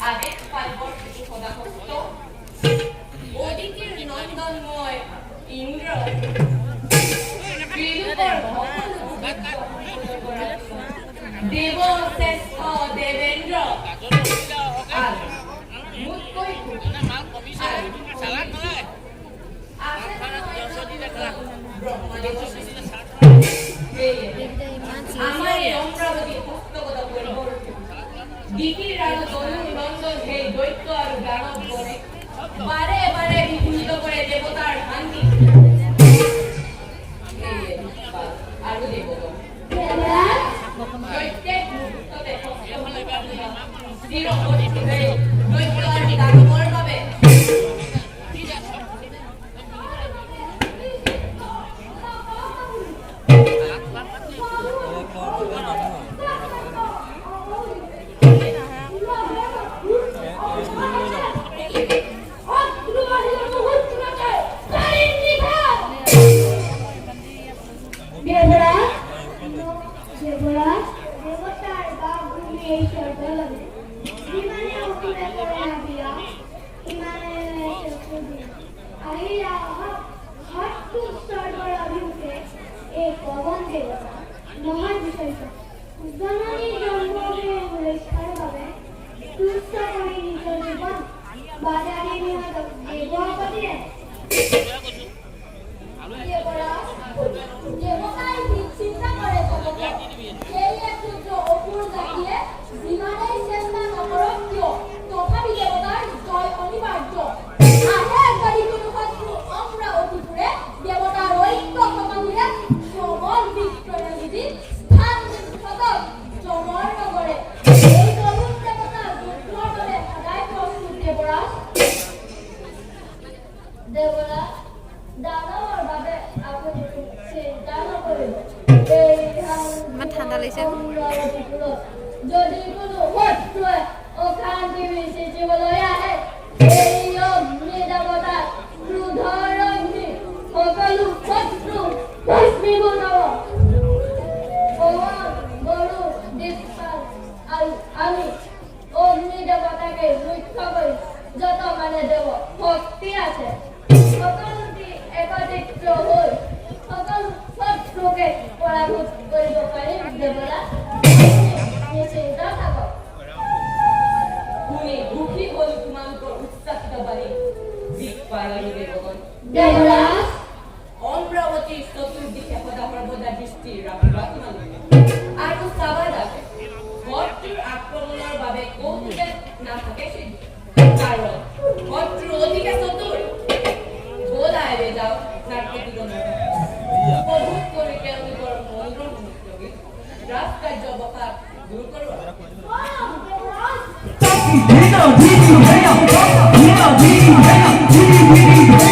আদেশ পালবৰ শিশু সদাসক্ত অদিতিৰ নন্দনময় ইন্দ্ৰ বিলুকৰ দেৱ শ্ৰেষ্ঠ দেৱেন্দ্ৰ মুতকৈ আমাৰ এই অমৰাৱতী হস্তগত কৰিব দিকিৰ আৰু তনু নন্দন সেই দৈত্য আৰু দানৱ বনে বাৰে বাৰে বিঘ্নিত কৰে দেৱতাৰ শান্তি আৰু দেৱগণ প্ৰত্যেক মুহূৰ্ততে দৈত্য আৰু দানৱৰ বাবে ঠাণ্ডা লাগিছে যদি কোনো শত্ৰুৱে অশান্তি বিচিবলৈ আহে এই অগ্নি দেৱতা ক্ৰোধৰ অগ্নি সকলো শত্ৰু ভস্মীভূত হ'ব গৰু দিশপাল আৰু আমি অগ্নি দেৱতাকে লক্ষ্য কৰি যত মানে দেৱ শক্তি আছে সকলোটি একত্ৰিত হৈ সকলো শত্ৰুকে পৰাভূত কৰিব পাৰিম দেৱতা নিশ্চিন্ত থাকক শুনি দুখী হ'ল তোমালোকৰ উচ্চাসিত বাণী দিশপাল আৰু দেৱগণ দেৱৰাজ অমৰাৱতীৰ চতুৰ্দিশে সদা সৰ্বদা দৃষ্টি ৰাখিবা তোমালোকে আৰু চাবা যাতে শত্ৰুৰ আক্ৰমণৰ বাবে কৌতুকে নাথাকে কাৰণ শত্ৰু অধিকে চতুৰ বলাইৰে যাওক নাট্যটিকন উপভোগ কৰি তেওঁলোকৰ মনোৰম নৃত্যগীত ৰাজকাৰ্য অৱসাদ দূৰ কৰোৱা Hey,